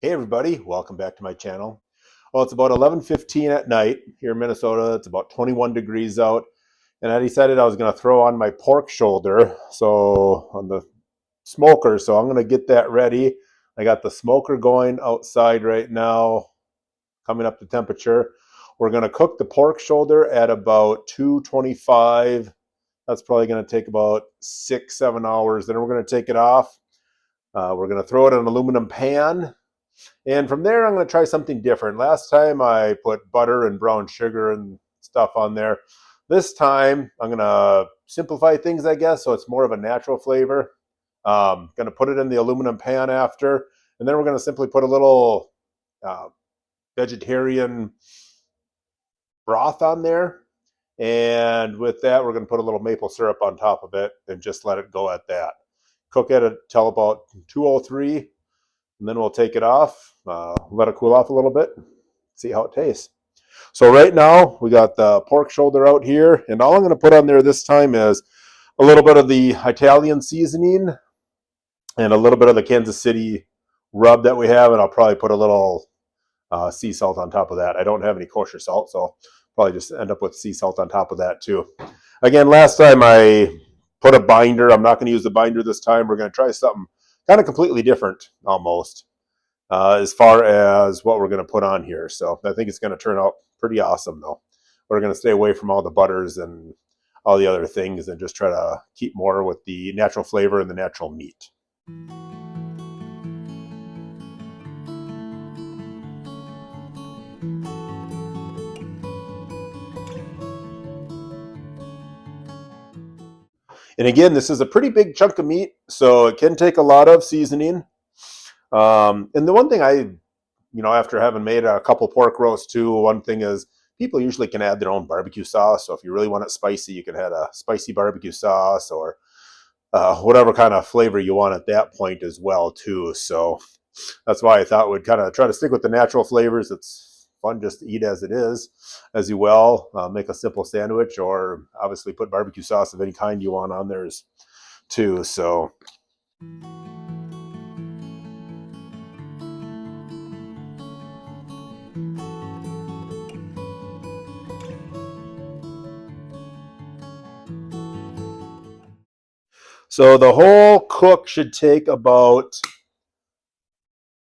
Hey everybody, welcome back to my channel. Well, it's about 11:15 at night here in Minnesota. It's about 21 degrees out, and I decided I was going to throw on my pork shoulder so on the smoker. So I'm going to get that ready. I got the smoker going outside right now, coming up to temperature. We're going to cook the pork shoulder at about 225. That's probably going to take about 6-7 hours. Then we're going to take it off. We're going to throw it in an aluminum pan. And from there, I'm going to try something different. Last time I put butter and brown sugar and stuff on there. This time, I'm going to simplify things, I guess, so it's more of a natural flavor. Going to put it in the aluminum pan after, and then we're going to simply put a little vegetarian broth on there. And with that, we're going to put a little maple syrup on top of it and just let it go at that. Cook it until about 203, and then we'll take it off, let it cool off a little bit, see how it tastes. So right now, we got the pork shoulder out here, and all I'm going to put on there this time is a little bit of the Italian seasoning and a little bit of the Kansas City rub that we have, and I'll probably put a little sea salt on top of that. I don't have any kosher salt, so I'll probably just end up with sea salt on top of that too. Again, last time I put a binder. I'm not going to use the binder this time. We're going to try something kind of completely different almost as far as what we're going to put on here. So I think it's going to turn out pretty awesome though. We're going to stay away from all the butters and all the other things and just try to keep more with the natural flavor and the natural meat. And again, this is a pretty big chunk of meat, so it can take a lot of seasoning. And the one thing after having made a couple pork roasts too, one thing is people usually can add their own barbecue sauce. So if you really want it spicy, you can add a spicy barbecue sauce or whatever kind of flavor you want at that point as well too. So that's why I thought we'd kind of try to stick with the natural flavors. It's fun just to eat as it is, as you will. Make a simple sandwich, or obviously put barbecue sauce of any kind you want on there too. So. So the whole cook should take about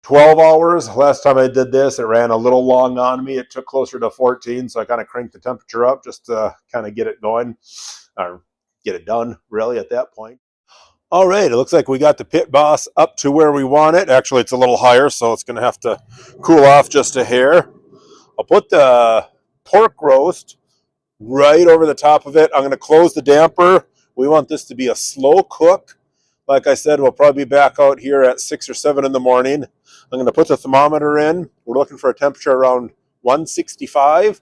12 hours. Last time I did this, it ran a little long on me. It took closer to 14, so I kind of cranked the temperature up just to kind of get it going, or get it done, really, at that point. All right, it looks like we got the pit boss up to where we want it. Actually, it's a little higher, so it's going to have to cool off just a hair. I'll put the pork roast right over the top of it. I'm going to close the damper. We want this to be a slow cook. Like I said, we'll probably be back out here at 6 or 7 in the morning. I'm going to put the thermometer in. We're looking for a temperature around 165.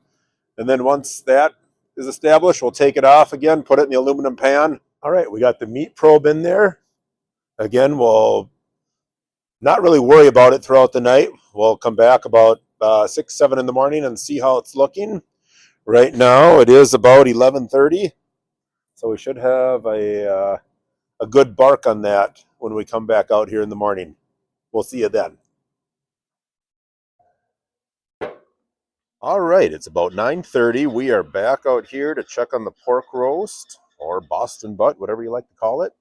And then once that is established, we'll take it off again, put it in the aluminum pan. All right, we got the meat probe in there. Again, we'll not really worry about it throughout the night. We'll come back about 6, 7 in the morning and see how it's looking. Right now, it is about 11:30. So we should have a good bark on that when we come back out here in the morning. We'll see you then. All right, it's about 9:30. We are back out here to check on the pork roast, or Boston butt, whatever you like to call it.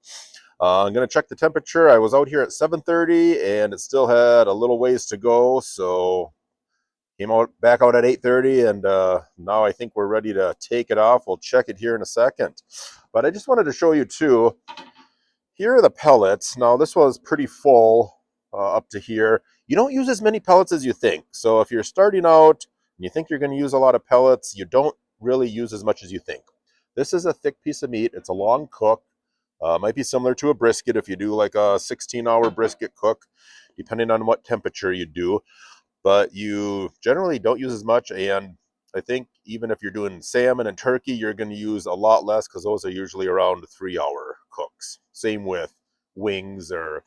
I'm going to check the temperature. I was out here at 7:30, and it still had a little ways to go, so came back out at 8:30, and now I think we're ready to take it off. We'll check it here in a second. But I just wanted to show you, too, here are the pellets. Now, this was pretty full up to here. You don't use as many pellets as you think. So if you're starting out and you think you're going to use a lot of pellets, you don't really use as much as you think. This is a thick piece of meat. It's a long cook. Might be similar to a brisket if you do like a 16-hour brisket cook, depending on what temperature you do. But you generally don't use as much, and I think even if you're doing salmon and turkey, you're going to use a lot less because those are usually around 3-hour cooks. Same with wings or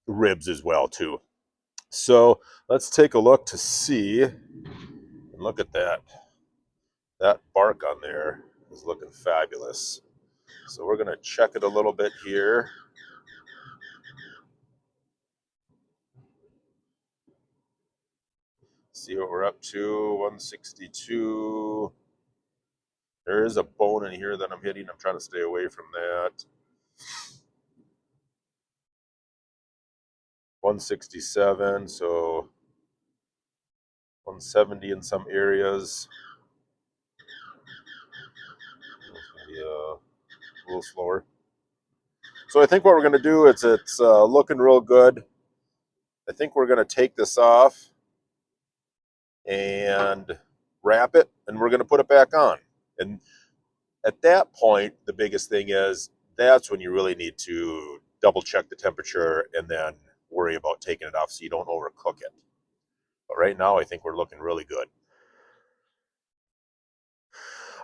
ribs as well too. So let's take a look to see, and look at that. That bark on there is looking fabulous. So we're going to check it a little bit here. See what we're up to. 162. There is a bone in here that I'm hitting. I'm trying to stay away from that. 167, so 170 in some areas. Maybe a little slower. So I think what we're going to do is it's looking real good. I think we're going to take this off and wrap it, and we're going to put it back on. And at that point, the biggest thing is that's when you really need to double check the temperature and then worry about taking it off so you don't overcook it. But right now, I think we're looking really good.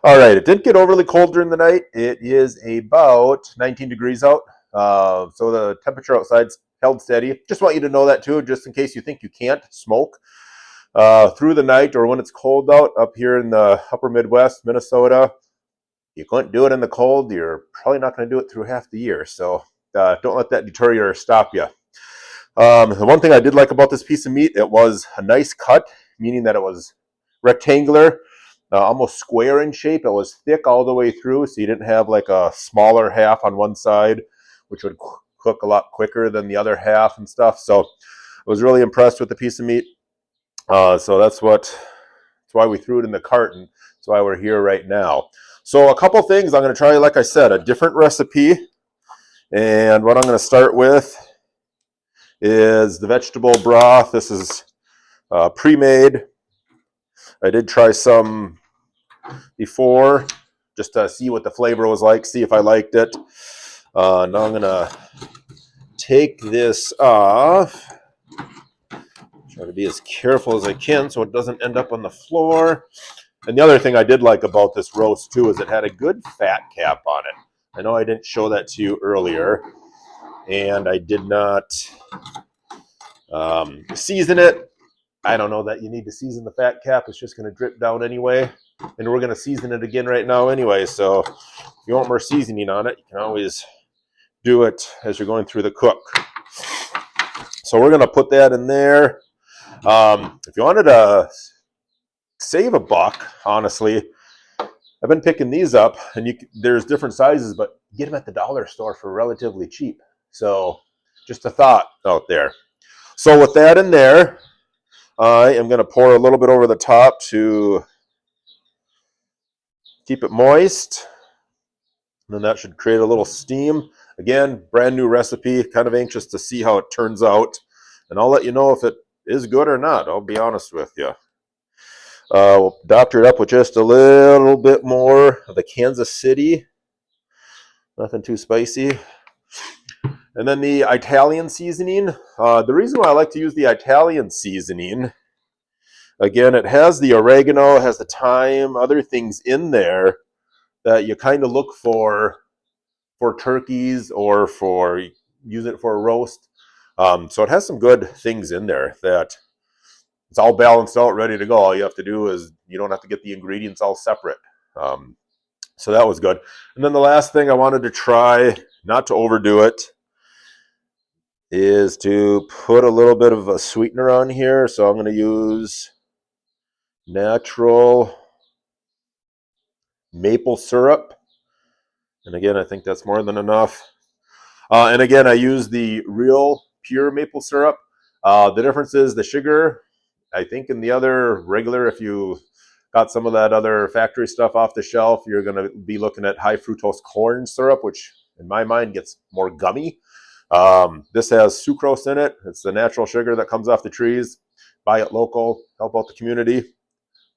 All right, it didn't get overly cold during the night. It is about 19 degrees out. So the temperature outside's held steady. Just want you to know that too, just in case you think you can't smoke through the night or when it's cold out up here in the upper Midwest, Minnesota. You couldn't do it in the cold. You're probably not going to do it through half the year. So don't let that deter you or stop you. The one thing I did like about this piece of meat, it was a nice cut, meaning that it was rectangular, almost square in shape. It was thick all the way through, so you didn't have like a smaller half on one side, which would cook a lot quicker than the other half and stuff. So I was really impressed with the piece of meat. So that's why we threw it in the cart, and that's why we're here right now. So a couple things I'm going to try, like I said, a different recipe. And what I'm going to start with is the vegetable broth. This is pre-made. I did try some before just to see what the flavor was like, see if I liked it. Now I'm going to take this off. Try to be as careful as I can so it doesn't end up on the floor. And the other thing I did like about this roast too is it had a good fat cap on it. I know I didn't show that to you earlier, and I did not season it. I don't know that you need to season the fat cap. It's just going to drip down anyway. And we're going to season it again right now anyway. So if you want more seasoning on it, you can always do it as you're going through the cook. So we're going to put that in there. If you wanted to save a buck, honestly, I've been picking these up, and there's different sizes, but get them at the dollar store for relatively cheap. So just a thought out there. So with that in there, I am going to pour a little bit over the top to keep it moist. And then that should create a little steam. Again, brand new recipe. Kind of anxious to see how it turns out. And I'll let you know if it is good or not. I'll be honest with you. We'll doctor it up with just a little bit more of the Kansas City. Nothing too spicy. And then the Italian seasoning. The reason why I like to use the Italian seasoning, again, it has the oregano, it has the thyme, other things in there that you kind of look for turkeys or for use it for a roast. So it has some good things in there that it's all balanced out, ready to go. All you have to do is you don't have to get the ingredients all separate. So that was good. And then the last thing I wanted to try, not to overdo it, is to put a little bit of a sweetener on here. So I'm going to use natural maple syrup. And again, I think that's more than enough. And again, I use the real pure maple syrup. The difference is the sugar. I think in the other regular, if you got some of that other factory stuff off the shelf, you're going to be looking at high fructose corn syrup, which in my mind gets more gummy. This has sucrose in it. It's the natural sugar that comes off the trees. Buy it local, help out the community.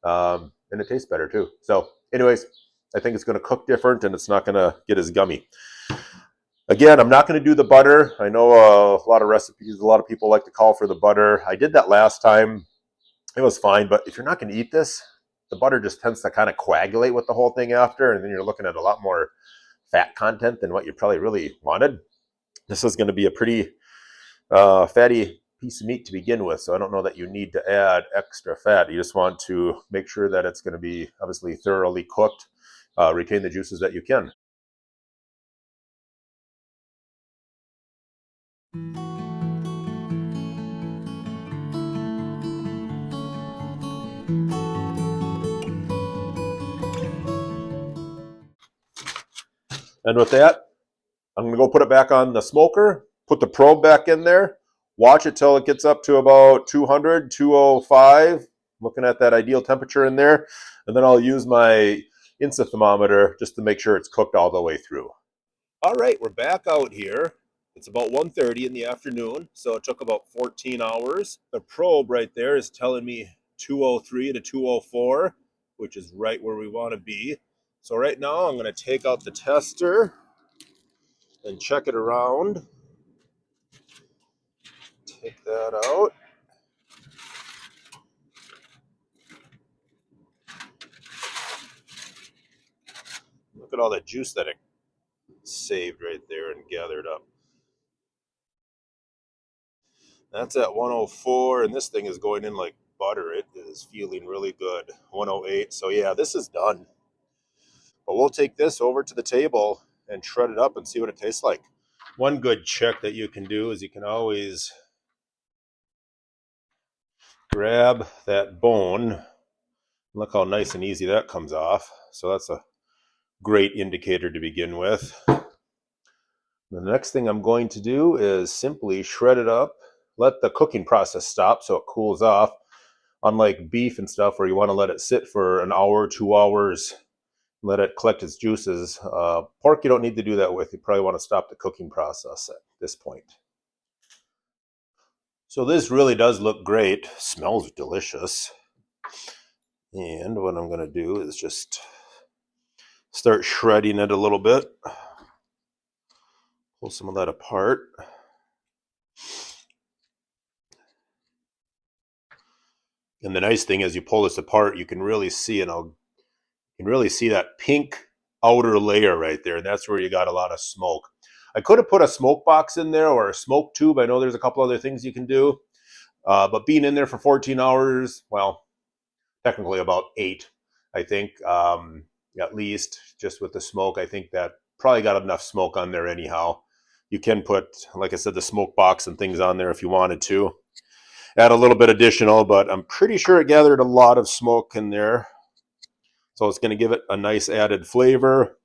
And it tastes better too. So anyways, I think it's going to cook different and it's not going to get as gummy. Again, I'm not going to do the butter. I know a lot of recipes, a lot of people like to call for the butter. I did that last time. It was fine, but if you're not going to eat this, the butter just tends to kind of coagulate with the whole thing after, and then you're looking at a lot more fat content than what you probably really wanted. This is going to be a pretty fatty piece of meat to begin with, so I don't know that you need to add extra fat. You just want to make sure that it's going to be obviously thoroughly cooked, retain the juices that you can. And with that, I'm going to go put it back on the smoker, put the probe back in there, watch it till it gets up to about 200, 205, looking at that ideal temperature in there. And then I'll use my Insta thermometer just to make sure it's cooked all the way through. All right, we're back out here. It's about 1:30 in the afternoon, so it took about 14 hours. The probe right there is telling me 203 to 204, which is right where we want to be. So right now I'm going to take out the tester and check it around. Take that out. Look at all that juice that it saved right there and gathered up. That's at 104, and this thing is going in like butter. It is feeling really good. 108. So yeah, this is done. But we'll take this over to the table and shred it up and see what it tastes like. One good trick that you can do is you can always grab that bone. Look how nice and easy that comes off. So that's a great indicator to begin with. The next thing I'm going to do is simply shred it up, let the cooking process stop so it cools off. Unlike beef and stuff where you want to let it sit for an hour, 2 hours, let it collect its juices. Pork you don't need to do that with. You probably want to stop the cooking process at this point. So this really does look great. Smells delicious. And what I'm going to do is just start shredding it a little bit. Pull some of that apart. And the nice thing is you pull this apart, you can really see, and you can really see that pink outer layer right there. And that's where you got a lot of smoke. I could have put a smoke box in there or a smoke tube. I know there's a couple other things you can do. But being in there for 14 hours, well, technically about 8, I think, at least, just with the smoke. I think that probably got enough smoke on there anyhow. You can put, like I said, the smoke box and things on there if you wanted to. Add a little bit additional, but I'm pretty sure it gathered a lot of smoke in there. So it's going to give it a nice added flavor.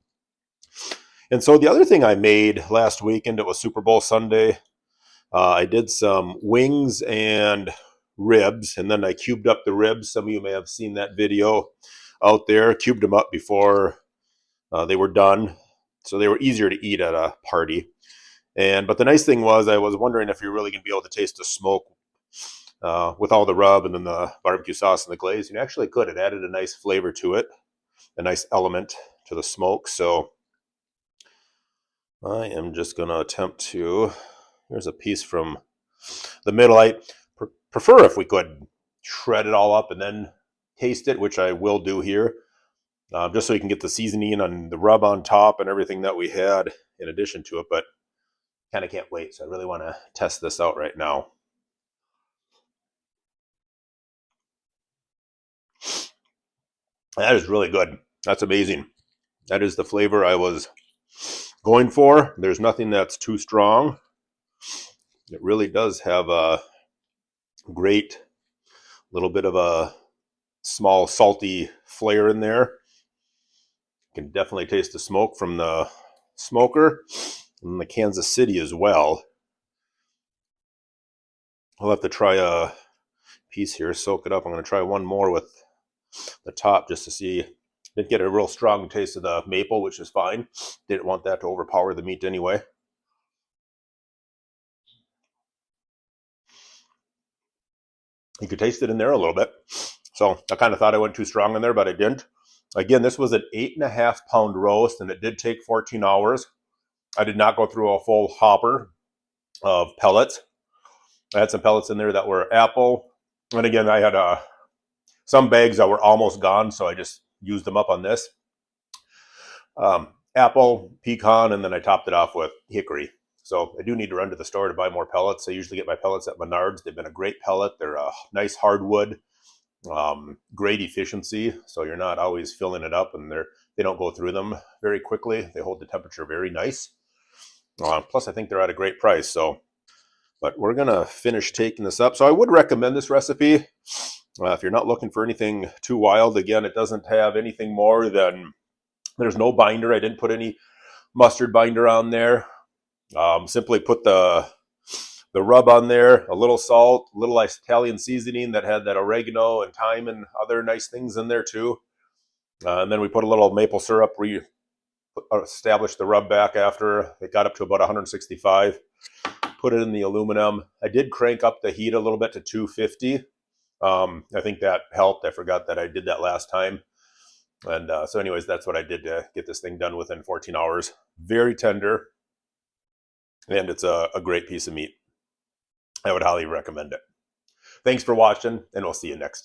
And so the other thing I made last weekend, it was Super Bowl Sunday. I did some wings and ribs, and then I cubed up the ribs. Some of you may have seen that video out there. Cubed them up before they were done, so they were easier to eat at a party. But the nice thing was, I was wondering if you're really going to be able to taste the smoke with all the rub and then the barbecue sauce and the glaze. You actually could. It added a nice flavor to it, a nice element to the smoke. So I am just going to attempt to. Here's a piece from the middle. I prefer if we could shred it all up and then taste it, which I will do here, just so you can get the seasoning and the rub on top and everything that we had in addition to it. But kind of can't wait. So I really want to test this out right now. That is really good. That's amazing. That is the flavor I was going for. There's nothing that's too strong. It really does have a great little bit of a small salty flair in there. You can definitely taste the smoke from the smoker and the Kansas City as well. I'll have to try a piece here, soak it up. I'm going to try one more with the top just to see. Didn't get a real strong taste of the maple, which is fine. Didn't want that to overpower the meat anyway. You could taste it in there a little bit. So I kind of thought I went too strong in there, but I didn't. Again, this was an 8.5 pound roast, and it did take 14 hours. I did not go through a full hopper of pellets. I had some pellets in there that were apple. And again, I had some bags that were almost gone, so I just used them up on this. Apple, pecan, and then I topped it off with hickory. So I do need to run to the store to buy more pellets. I usually get my pellets at Menards. They've been a great pellet. They're a nice hardwood, great efficiency. So you're not always filling it up, and they don't go through them very quickly. They hold the temperature very nice. Plus, I think they're at a great price. So, but we're gonna finish taking this up. So I would recommend this recipe. If you're not looking for anything too wild, again, it doesn't have anything more than, there's no binder. I didn't put any mustard binder on there. Simply put the rub on there, a little salt, a little Italian seasoning that had that oregano and thyme and other nice things in there too. And then we put a little maple syrup, established the rub back after it got up to about 165. Put it in the aluminum. I did crank up the heat a little bit to 250. I think that helped. I forgot that I did that last time. And so anyways, that's what I did to get this thing done within 14 hours. Very tender. And it's a great piece of meat. I would highly recommend it. Thanks for watching, and we'll see you next time.